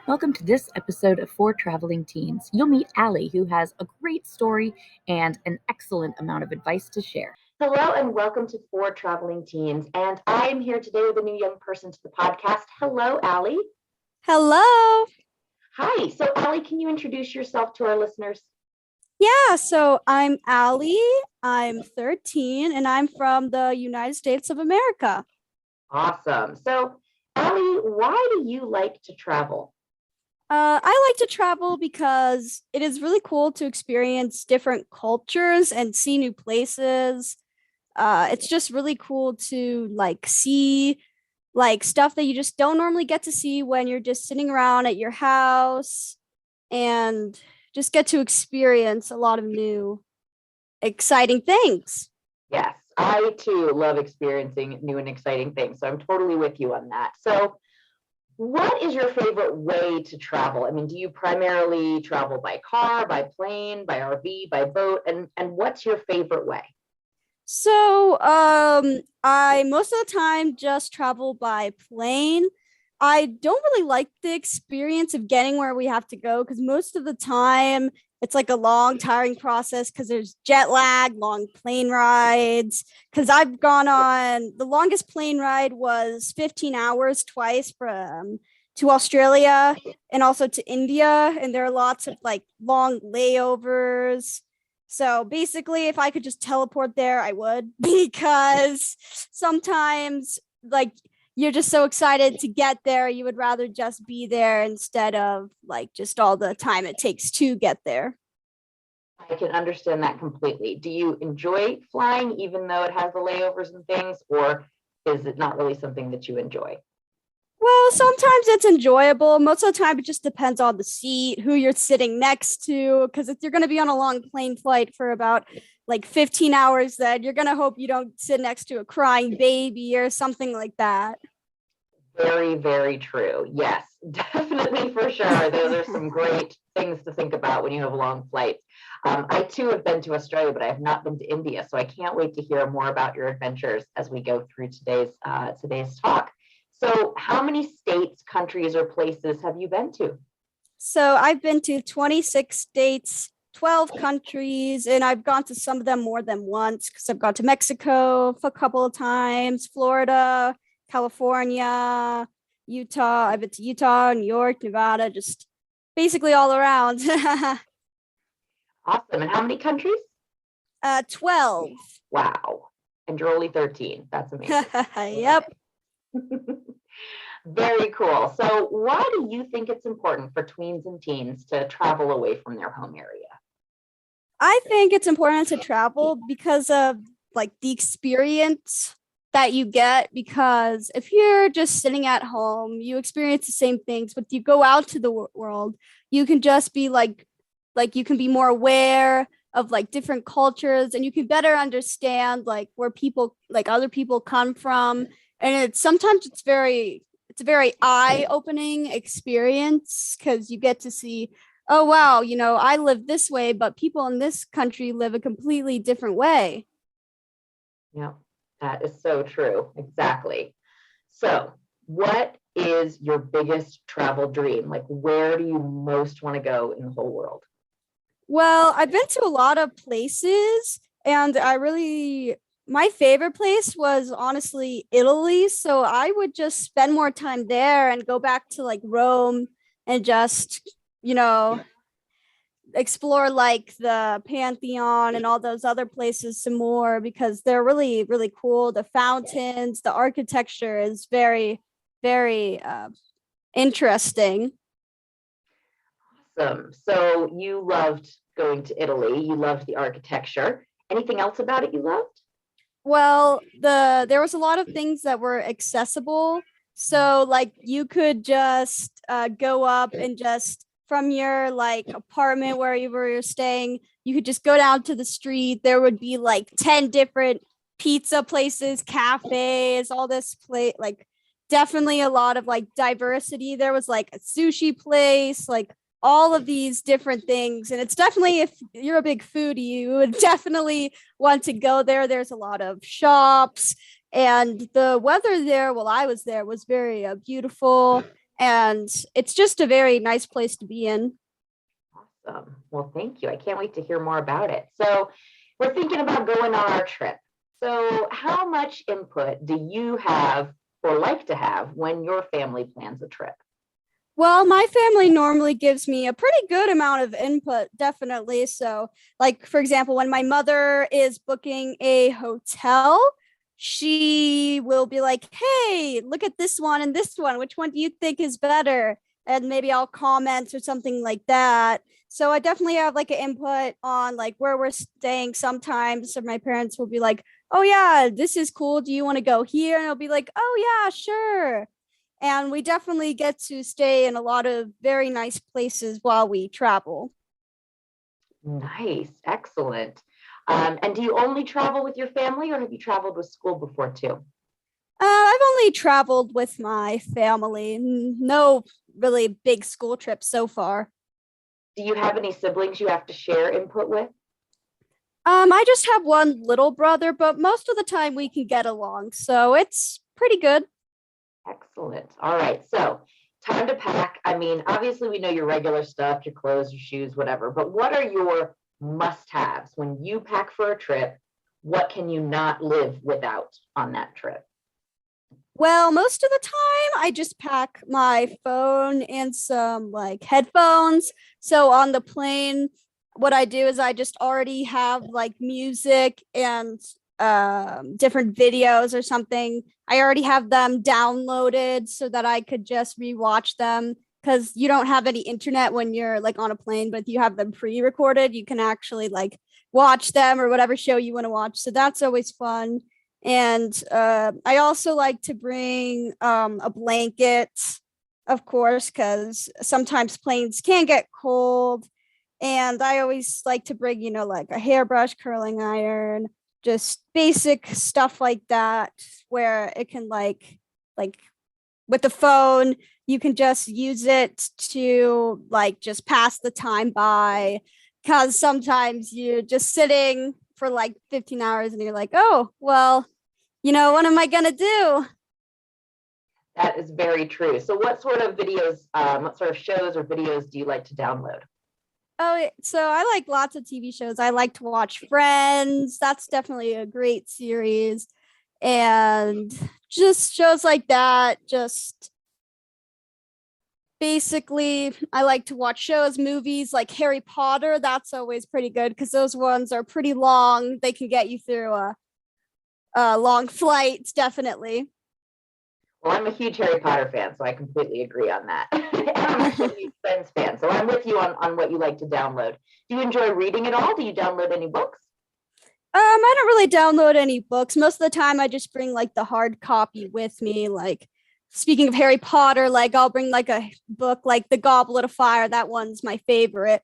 Welcome to this episode of For Traveling Teens. You'll meet Allie, who has a great story and an excellent amount of advice to share. Hello and welcome to For Traveling Teens. And I am here today with a new young person to the podcast. Hello, Allie. Hello. Hi. So, Allie, can you introduce yourself to our listeners? Yeah, so I'm Allie. I'm 13 and I'm from the United States of America. Awesome. So, Allie, why do you like to travel? I like to travel because it is really cool to experience different cultures and see new places. It's just really cool to see stuff that you just don't normally get to see when you're just sitting around at your house and just get to experience a lot of new exciting things. Yes, I too love experiencing new and exciting things. So, I'm totally with you on that. So, what is your favorite way to travel? I mean, do you primarily travel by car, by plane, by RV, by boat? And what's your favorite way? So, I most of the time just travel by plane. I don't really like the experience of getting where we have to go because most of the time it's like a long, tiring process because there's jet lag, long plane rides. Because I've gone on the longest plane ride was 15 hours twice from to Australia and also to India, and there are lots of long layovers. So basically, if I could just teleport there, I would, because sometimes you're just so excited to get there, you would rather just be there instead of just all the time it takes to get there. I can understand that completely. Do you enjoy flying even though it has the layovers and things, or is it not really something that you enjoy? Well, sometimes it's enjoyable. Most of the time, it just depends on the seat, who you're sitting next to. Because if you're going to be on a long plane flight for about 15 hours, then you're going to hope you don't sit next to a crying baby or something like that. Very, very true. Yes, definitely for sure. Those are some great things to think about when you have long flights. I too have been to Australia, but I have not been to India. So I can't wait to hear more about your adventures as we go through today's talk. So, how many states, countries, or places have you been to? So I've been to 26 states, 12 countries, and I've gone to some of them more than once because I've gone to Mexico a couple of times, Florida, California, Utah. I've been to Utah, New York, Nevada, just basically all around. Awesome. And how many countries? 12. Wow. And you're only 13. That's amazing. Yep. Very cool. So, why do you think it's important for tweens and teens to travel away from their home area? I think it's important to travel because of the experience that you get, because if you're just sitting at home, you experience the same things, but you go out to the world, you can just be you can be more aware of different cultures, and you can better understand where people other people come from. And it's a very eye-opening experience because you get to see, oh wow, I live this way, but people in this country live a completely different way. Yeah, that is so true. Exactly. So, what is your biggest travel dream? Where do you most want to go in the whole world? Well, I've been to a lot of places, and my favorite place was honestly Italy. So I would just spend more time there and go back to Rome and just, you know, explore the Pantheon and all those other places some more because they're really, really cool. The fountains, the architecture is very, very interesting. Awesome. So, you loved going to Italy, you loved the architecture. Anything else about it you loved? Well, there was a lot of things that were accessible. So you could just go up and just from your apartment where you were staying, you could just go down to the street. There would be 10 different pizza places, cafes, all this place, definitely a lot of diversity. There was a sushi place, all of these different things. And it's definitely, if you're a big foodie, you would definitely want to go there. There's a lot of shops, and the weather there while I was there was very beautiful. and it's just a very nice place to be in. Awesome. Well, thank you. I can't wait to hear more about it. So, we're thinking about going on our trip. So, how much input do you have or like to have when your family plans a trip? Well, my family normally gives me a pretty good amount of input, definitely. So, like, for example, when my mother is booking a hotel, she will be like, hey, look at this one and this one. Which one do you think is better? And maybe I'll comment or something like that. So I definitely have like an input on like where we're staying sometimes. So my parents will be like, oh yeah, this is cool. Do you want to go here? And I'll be like, oh yeah, sure. And we definitely get to stay in a lot of very nice places while we travel. Nice, excellent. And do you only travel with your family or have you traveled with school before too? I've only traveled with my family, no really big school trips so far. Do you have any siblings you have to share input with? I just have one little brother, but most of the time we can get along, so it's pretty good. Excellent. All right. So, time to pack. I mean, obviously, we know your regular stuff, your clothes, your shoes, whatever, but what are your must haves when you pack for a trip? What can you not live without on that trip? Well, most of the time I just pack my phone and some like headphones. So on the plane, what I do is I just already have like music and different videos or something. I already have them downloaded so that I could just rewatch them because you don't have any internet when you're like on a plane, but if you have them pre-recorded, you can actually like watch them or whatever show you want to watch. So that's always fun. And I also like to bring a blanket, of course, because sometimes planes can get cold. And I always like to bring, like a hairbrush, curling iron, just basic stuff like that, where it can like with the phone, you can just use it to like just pass the time by. Because sometimes you're just sitting for like 15 hours and you're like, oh, well, what am I going to do? That is very true. So, what sort of videos, what sort of shows or videos do you like to download? Oh, so I like lots of TV shows. I like to watch Friends. That's definitely a great series. And just shows like that. Just basically, I like to watch shows, movies like Harry Potter. That's always pretty good because those ones are pretty long. They can get you through a long flight, definitely. Well, I'm a huge Harry Potter fan, so I completely agree on that. And I'm actually a huge Friends fan, so I'm with you on what you like to download. Do you enjoy reading at all? Do you download any books? I don't really download any books. Most of the time I just bring like the hard copy with me. Like speaking of Harry Potter, like I'll bring like a book like The Goblet of Fire. That one's my favorite.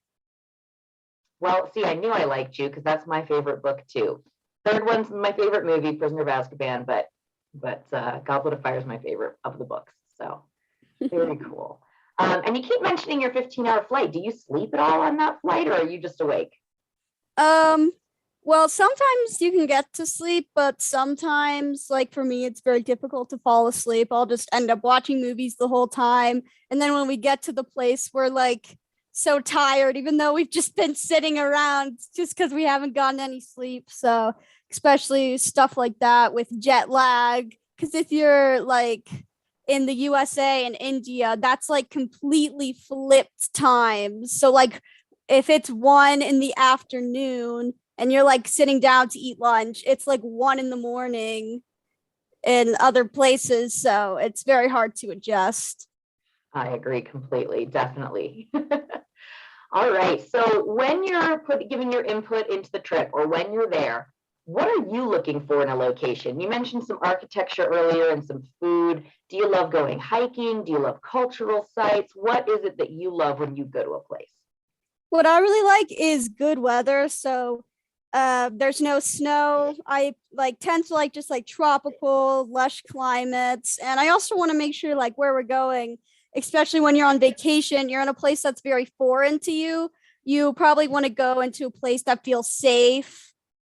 Well, see, I knew I liked you because that's my favorite book too. Third one's my favorite movie, Prisoner of Azkaban, but Goblet of Fire is my favorite of the books. So very cool. And you keep mentioning your 15-hour flight. Do you sleep at all on that flight, or are you just awake? Um well, sometimes you can get to sleep, but sometimes like for me it's very difficult to fall asleep. I'll just end up watching movies the whole time. And then when we get to the place we're like so tired even though we've just been sitting around just cuz we haven't gotten any sleep. So, especially stuff like that with jet lag cuz if you're like in the USA and India, that's like completely flipped times. So like if it's 1 in the afternoon and you're like sitting down to eat lunch, it's like 1 in the morning in other places. So it's very hard to adjust. I agree completely, definitely. All right. So when you're giving your input into the trip or when you're there, what are you looking for in a location? You mentioned some architecture earlier and some food. Do you love going hiking? Do you love cultural sites? What is it that you love when you go to a place? What I really like is good weather. So there's no snow. I like tend to like just like tropical, lush climates. And I also want to make sure like where we're going, especially when you're on vacation, you're in a place that's very foreign to you. You probably want to go into a place that feels safe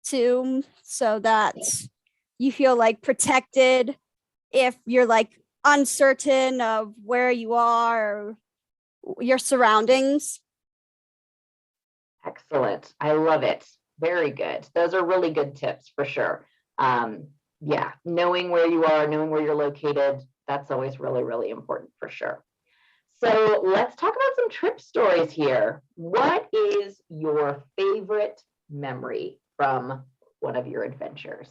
too, so that you feel like protected if you're like uncertain of where you are or your surroundings. Excellent. I love it. Very good. Those are really good tips for sure. Yeah, knowing where you are, knowing where you're located, that's always really, really important for sure. So let's talk about some trip stories here. What is your favorite memory from one of your adventures?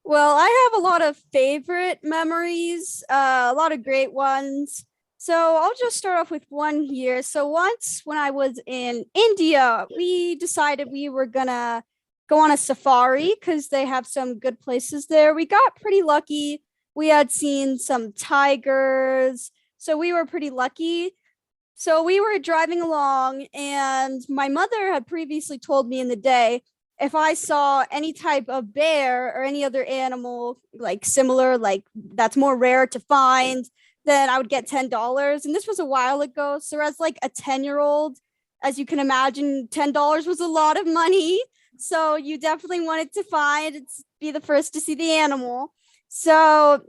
Well, I have a lot of favorite memories, a lot of great ones. So I'll just start off with one here. So once when I was in India, we decided we were gonna go on a safari because they have some good places there. We got pretty lucky. We had seen some tigers, so we were pretty lucky. So we were driving along, and my mother had previously told me in the day if I saw any type of bear or any other animal like similar, like that's more rare to find, then I would get $10. And this was a while ago. So as like a 10-year-old, as you can imagine, $10 was a lot of money. So you definitely wanted to find and be the first to see the animal. So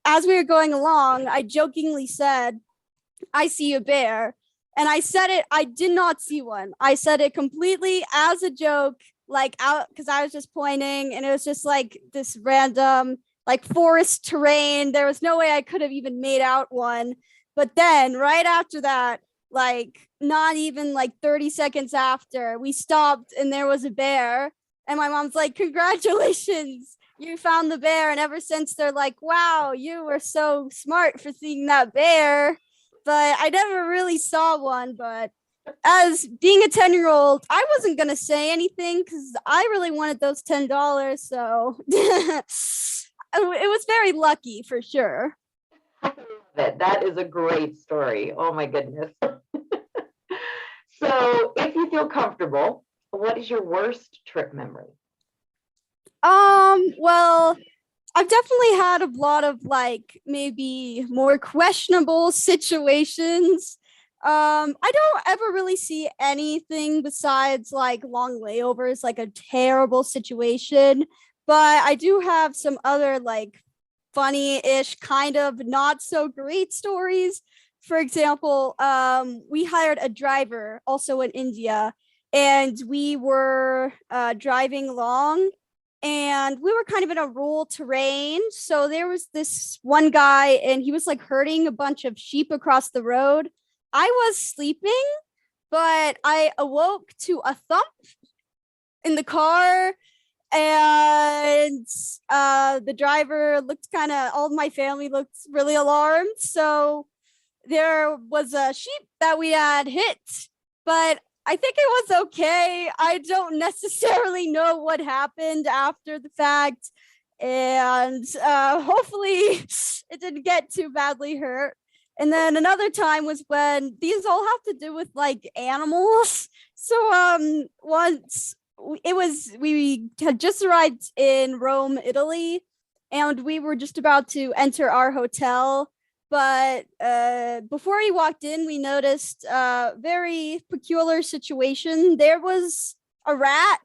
as we were going along, I jokingly said, I see a bear. And I said it, I did not see one. I said it completely as a joke, like out because I was just pointing and it was just like this random like forest terrain. There was no way I could have even made out one. But then right after that, like not even like 30 seconds after, we stopped and there was a bear. And my mom's like, congratulations, you found the bear. And ever since they're like, wow, you were so smart for seeing that bear. But I never really saw one. But as being a 10-year-old, I wasn't going to say anything because I really wanted those $10. So it was very lucky for sure. I love it. That is a great story. Oh my goodness. So, if you feel comfortable, what is your worst trip memory? Well, I've definitely had a lot of like maybe more questionable situations. I don't ever really see anything besides like long layovers, like a terrible situation. But I do have some other like funny-ish, kind of not so great stories. For example, we hired a driver also in India, and we were driving along and we were kind of in a rural terrain. So there was this one guy, and he was like herding a bunch of sheep across the road. I was sleeping, but I awoke to a thump in the car, and the driver looked kind of, all of my family looked really alarmed. So there was a sheep that we had hit, but I think it was okay. I don't necessarily know what happened after the fact. And hopefully it didn't get too badly hurt. And then another time was when these all have to do with like animals. So once we had just arrived in Rome, Italy, and we were just about to enter our hotel. But before he walked in, we noticed a very peculiar situation. There was a rat,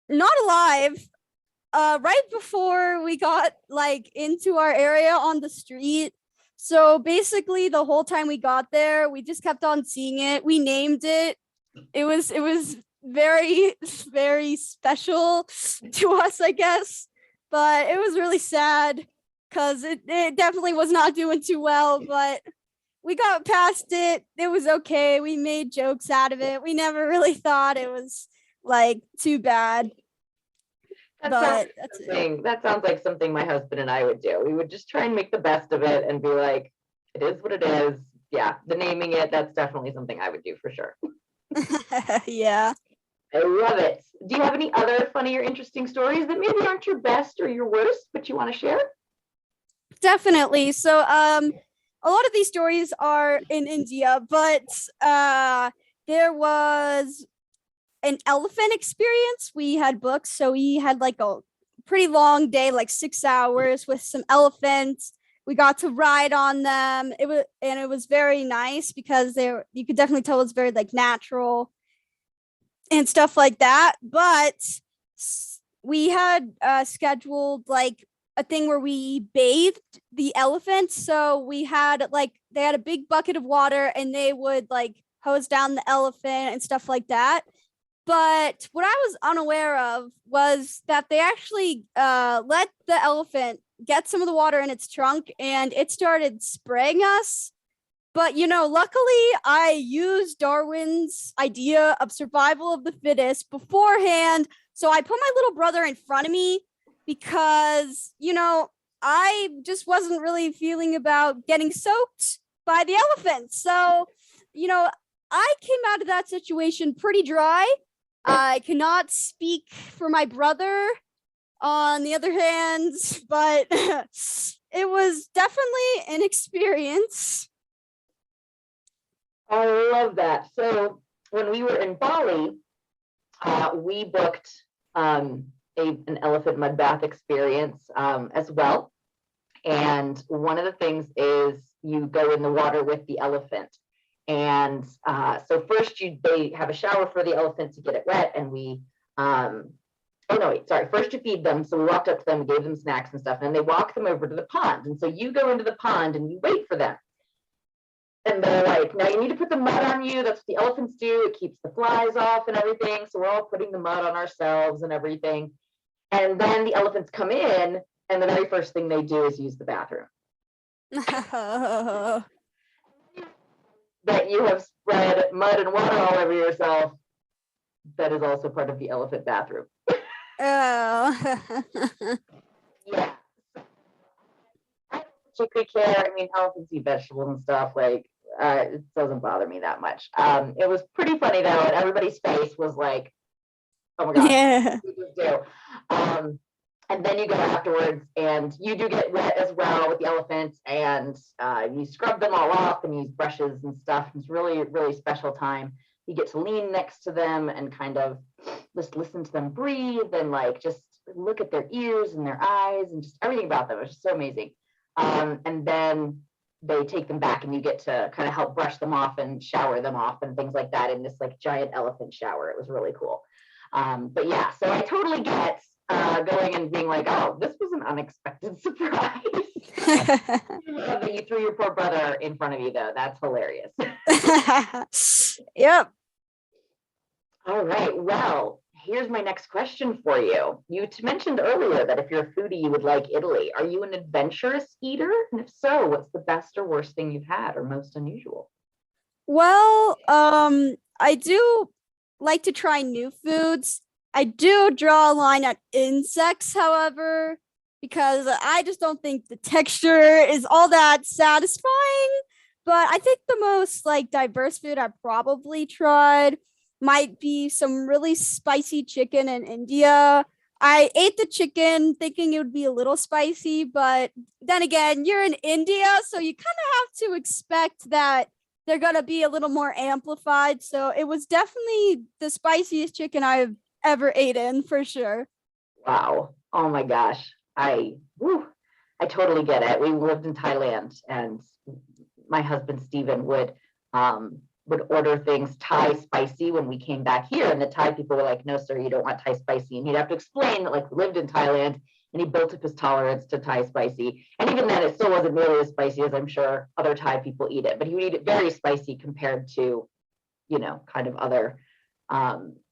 not alive, right before we got like into our area on the street. So basically, the whole time we got there, we just kept on seeing it. We named it. It was very very special to us, I guess. But it was really sad because it definitely was not doing too well. But we got past it. It was okay. We made jokes out of it. We never really thought it was like too bad. But that's it. That sounds like something my husband and I would do. We would just try and make the best of it and be like, it is what it is. Yeah, the naming it, that's definitely something I would do for sure. Yeah. I love it. Do you have any other funny or interesting stories that maybe aren't your best or your worst, but you want to share? Definitely. So a lot of these stories are in India, but there was an elephant experience we had booked. So we had like a pretty long day, like 6 hours with some elephants. We got to ride on them. It was very nice because you could definitely tell it's very like natural and stuff like that. But we had scheduled like a thing where we bathed the elephants. So we had they had a big bucket of water and they would hose down the elephant and stuff like that. But what I was unaware of was that they actually let the elephant get some of the water in its trunk and it started spraying us. But, luckily I used Darwin's idea of survival of the fittest beforehand. So I put my little brother in front of me because, I just wasn't really feeling about getting soaked by the elephant. So, I came out of that situation pretty dry. I cannot speak for my brother on the other hand, but it was definitely an experience. I love that. So when we were in Bali, we booked an elephant mud bath experience as well. And one of the things is you go in the water with the elephant. And so first they have a shower for the elephant to get it wet. And first you feed them. So we walked up to them, gave them snacks and stuff, and they walk them over to the pond. And so you go into the pond and you wait for them. And they're like, now you need to put the mud on you. That's what the elephants do. It keeps the flies off and everything. So we're all putting the mud on ourselves and everything. And then the elephants come in, and the very first thing they do is use the bathroom. That you have spread mud and water all over yourself. That is also part of the elephant bathroom. Oh. Yeah. I don't particularly care. I mean, elephants eat vegetables and stuff. It doesn't bother me that much. It was pretty funny though, and everybody's face was like, "Oh my gosh, Yeah. what did we just do?" And then you go afterwards, and you do get wet as well with the elephants, and you scrub them all off and use brushes and stuff. It's really, really special time. You get to lean next to them and kind of just listen to them breathe and just look at their ears and their eyes and just everything about them. It's just so amazing. And then they take them back and you get to kind of help brush them off and shower them off and things like that in this giant elephant shower. It was really cool. But yeah, so I totally get going and being like, oh, this was an unexpected surprise. That you threw your poor brother in front of you though. That's hilarious. Yep. All right. Well, here's my next question for you. You mentioned earlier that if you're a foodie, you would like Italy. Are you an adventurous eater? And if so, what's the best or worst thing you've had or most unusual? Well, I do like to try new foods. I do draw a line at insects, however, because I just don't think the texture is all that satisfying. But I think the most diverse food I've probably tried might be some really spicy chicken in India. I ate the chicken thinking it would be a little spicy, but then again, you're in India, so you kind of have to expect that they're going to be a little more amplified. So it was definitely the spiciest chicken I've ever eaten, for sure. Wow. Oh my gosh. I totally get it. We lived in Thailand, and my husband Stephen would order things Thai spicy when we came back here, and the Thai people were like, "No, sir, you don't want Thai spicy." And he'd have to explain that we lived in Thailand, and he built up his tolerance to Thai spicy. And even then, it still wasn't nearly as spicy as I'm sure other Thai people eat it. But he would eat it very spicy compared to, kind of other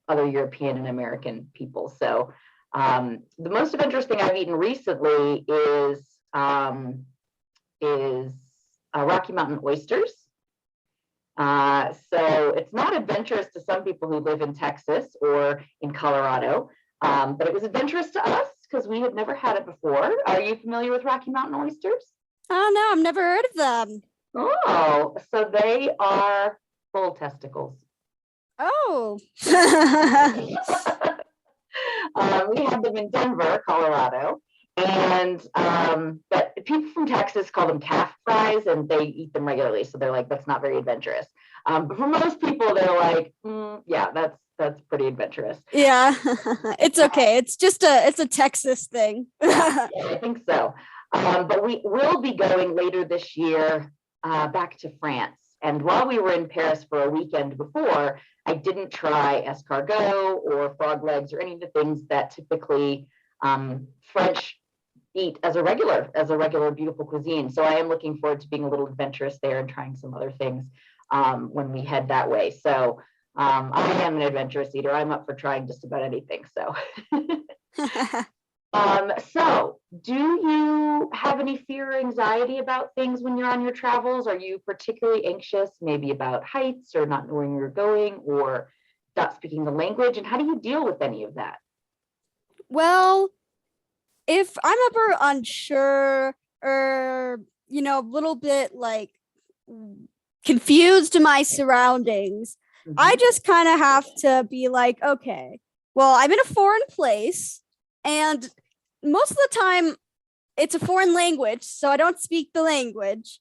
European and American people. So the most adventurous thing I've eaten recently is Rocky Mountain oysters. So it's not adventurous to some people who live in Texas or in Colorado, but it was adventurous to us because we had never had it before. Are you familiar with Rocky Mountain oysters? Oh, no, I've never heard of them. Oh, so they are full testicles. Oh. We had them in Denver, Colorado. And but people from Texas call them calf fries, and they eat them regularly. So they're like, that's not very adventurous. But for most people, they're like, yeah, that's pretty adventurous. Yeah, it's okay. It's a Texas thing. Yeah, I think so. But we will be going later this year back to France. And while we were in Paris for a weekend before, I didn't try escargot or frog legs or any of the things that typically French eat as a regular beautiful cuisine. So I am looking forward to being a little adventurous there and trying some other things when we head that way. So I am an adventurous eater. I'm up for trying just about anything. So so do you have any fear or anxiety about things when you're on your travels? Are you particularly anxious maybe about heights or not knowing where you're going or not speaking the language? And how do you deal with any of that? Well, if I'm ever unsure or, a little bit like confused in my surroundings, I Mhm. just kind of have to be like, okay, well, I'm in a foreign place, and most of the time it's a foreign language, so I don't speak the language.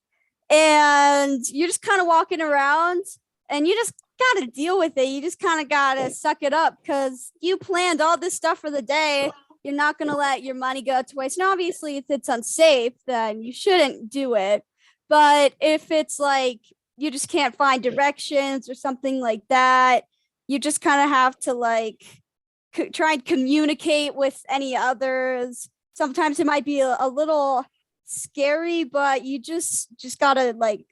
And you're just kind of walking around and you just got to deal with it. You just kind of got to suck it up because you planned all this stuff for the day. You're not going to let your money go to waste. And obviously, if it's unsafe, then you shouldn't do it. But if it's like you just can't find directions or something like that, you just kind of have to like try and communicate with any others. Sometimes it might be a little scary, but you just gotta like,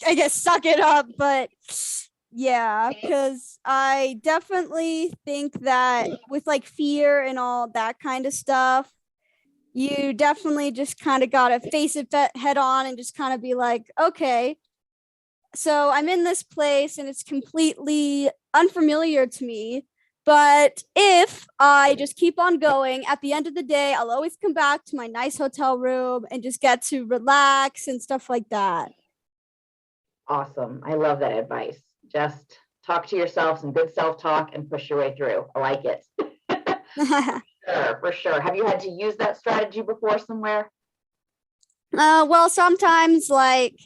I guess, suck it up. But yeah, because I definitely think that with like fear and all that kind of stuff, you definitely just kind of gotta face it head on and just kind of be like, okay, so I'm in this place and it's completely unfamiliar to me. But if I just keep on going, at the end of the day, I'll always come back to my nice hotel room and just get to relax and stuff like that. Awesome. I love that advice. Just talk to yourself, some good self talk, and push your way through. I like it. Sure, for sure. Have you had to use that strategy before somewhere? Well, sometimes, like,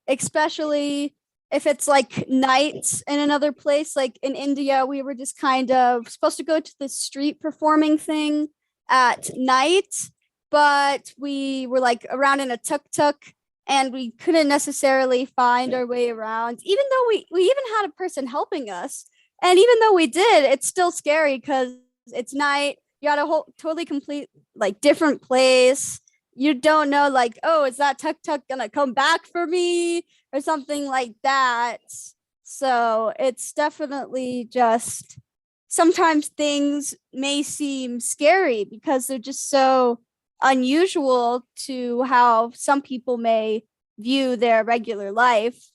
especially if it's like nights in another place, like in India, we were just kind of supposed to go to the street performing thing at night, but we were like around in a tuk tuk and we couldn't necessarily find our way around, even though we even had a person helping us. And even though we did, it's still scary because it's night. You got a whole totally complete like different place. You don't know, like, oh, is that tuk tuk gonna come back for me or something like that? So it's definitely just sometimes things may seem scary because they're just so unusual to how some people may view their regular life.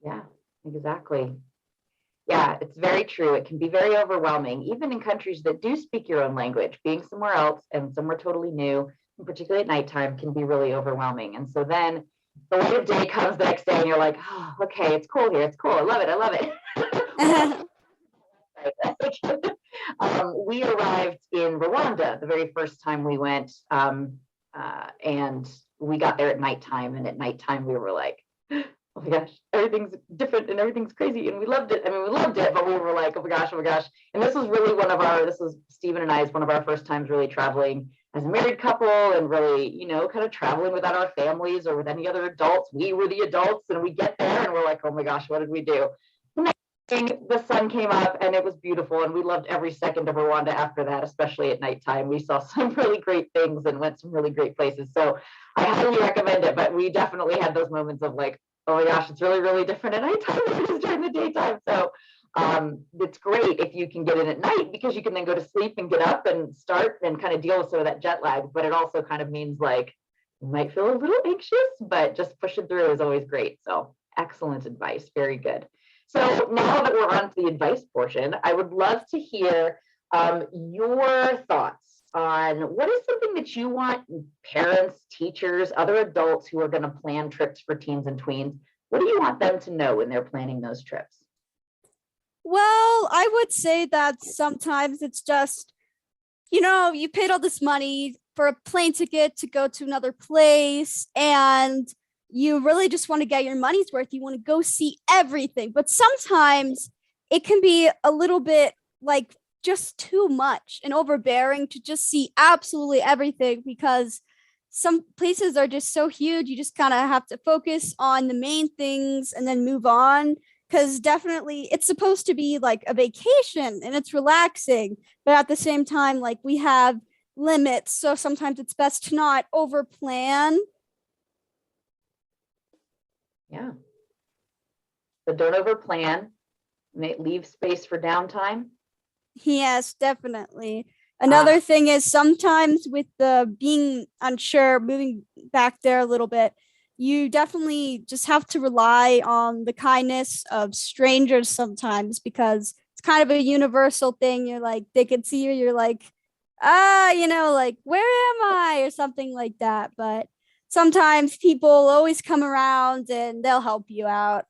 Yeah, exactly. Yeah, it's very true. It can be very overwhelming, even in countries that do speak your own language. Being somewhere else and somewhere totally new, and particularly at nighttime, can be really overwhelming. And so then the light of day comes the next day, and you're like, oh, okay, it's cool here. It's cool. I love it. I love it. We arrived in Rwanda the very first time we went, and we got there at nighttime. And at nighttime, we were like, oh my gosh, everything's different and everything's crazy. And we loved it. I mean, we loved it, but we were like, oh my gosh, oh my gosh. And this was really this was Stephen and I's one of our first times really traveling as a married couple and really, kind of traveling without our families or with any other adults. We were the adults and we get there and we're like, oh my gosh, what did we do? The sun came up and it was beautiful and we loved every second of Rwanda after that, especially at nighttime. We saw some really great things and went some really great places. So I highly recommend it, but we definitely had those moments of like, oh my gosh, it's really, really different at nighttime than it is during the daytime. So it's great if you can get in at night because you can then go to sleep and get up and start and kind of deal with some of that jet lag. But it also kind of means like you might feel a little anxious, but just pushing through is always great. So excellent advice. Very good. So now that we're on to the advice portion, I would love to hear your thoughts on what is something that you want parents, teachers, other adults who are going to plan trips for teens and tweens. What do you want them to know when they're planning those trips? Well, I would say that sometimes it's just, you paid all this money for a plane ticket to go to another place and you really just want to get your money's worth. You want to go see everything. But sometimes it can be a little bit like just too much and overbearing to just see absolutely everything because some places are just so huge. You just kind of have to focus on the main things and then move on. Because definitely it's supposed to be like a vacation and it's relaxing. But at the same time, like we have limits. So sometimes it's best to not over plan. Yeah. So don't over plan. Leave space for downtime. Yes, definitely. Ah, Another thing is sometimes with the being unsure, moving back there a little bit, you definitely just have to rely on the kindness of strangers sometimes because it's kind of a universal thing. You're like, they can see you, you're like, like, where am I? Or something like that. But sometimes people always come around and they'll help you out.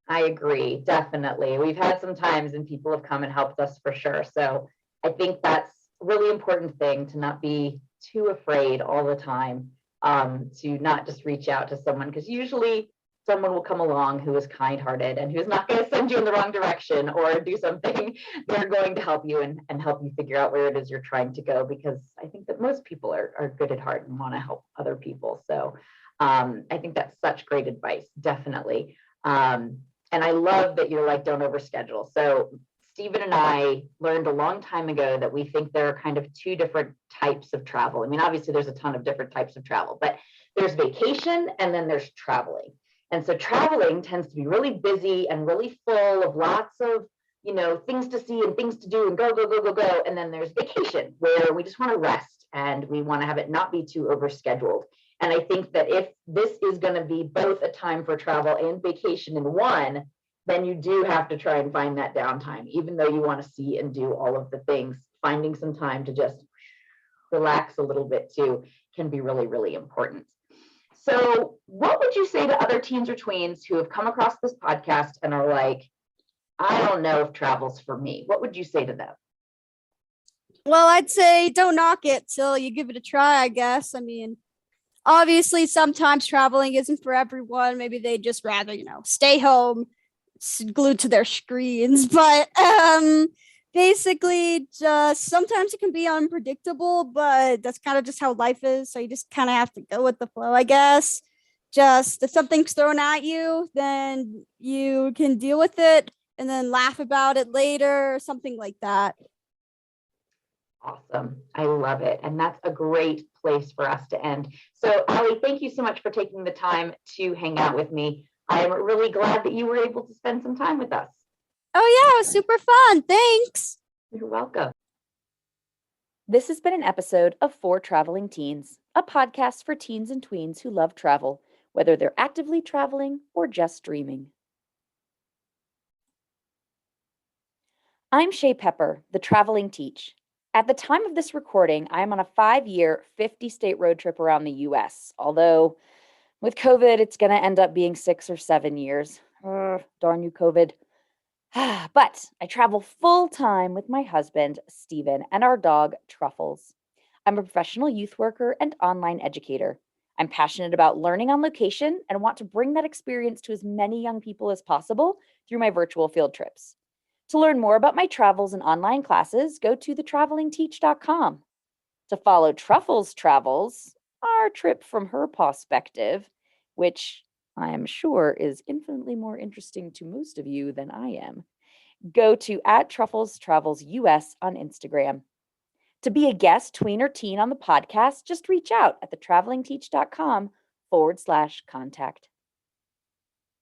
I agree, definitely. We've had some times and people have come and helped us for sure. So I think that's a really important thing to not be too afraid all the time, to not just reach out to someone, because usually someone will come along who is kind-hearted and who's not going to send you in the wrong direction or do something. They're going to help you and help you figure out where it is you're trying to go, because I think that most people are good at heart and want to help other people. So I think that's such great advice, definitely. And I love that you're like, don't overschedule. So Stephen and I learned a long time ago that we think there are kind of two different types of travel. I mean, obviously there's a ton of different types of travel, but there's vacation and then there's traveling. And so traveling tends to be really busy and really full of lots of, things to see and things to do and go, go, go, go, go. And then there's vacation where we just want to rest and we want to have it not be too overscheduled. And I think that if this is going to be both a time for travel and vacation in one, then you do have to try and find that downtime, even though you want to see and do all of the things. Finding some time to just relax a little bit too can be really, really important. So, what would you say to other teens or tweens who have come across this podcast and are like, I don't know if travel's for me? What would you say to them? Well, I'd say don't knock it till you give it a try, I guess. I mean, obviously, sometimes traveling isn't for everyone. Maybe they just rather, stay home, glued to their screens. But basically, just sometimes it can be unpredictable, but that's kind of just how life is. So you just kind of have to go with the flow, I guess. Just if something's thrown at you, then you can deal with it and then laugh about it later or something like that. Awesome. I love it. And that's a great place for us to end. So, Allie, thank you so much for taking the time to hang out with me. I am really glad that you were able to spend some time with us. Oh, yeah, it was super fun. Thanks. You're welcome. This has been an episode of For Traveling Teens, a podcast for teens and tweens who love travel, whether they're actively traveling or just dreaming. I'm Shae Pepper, the traveling teach. At the time of this recording, I am on a 5-year, 50-state road trip around the US, although with COVID, it's going to end up being 6 or 7 years. Darn you, COVID. But I travel full time with my husband, Steven, and our dog, Truffles. I'm a professional youth worker and online educator. I'm passionate about learning on location and want to bring that experience to as many young people as possible through my virtual field trips. To learn more about my travels and online classes, go to thetravelingteach.com. To follow Truffles' travels, our trip from her perspective, which I am sure is infinitely more interesting to most of you than I am, go to @TrufflesTravelsUS on Instagram. To be a guest, tween, or teen on the podcast, just reach out at thetravelingteach.com/contact.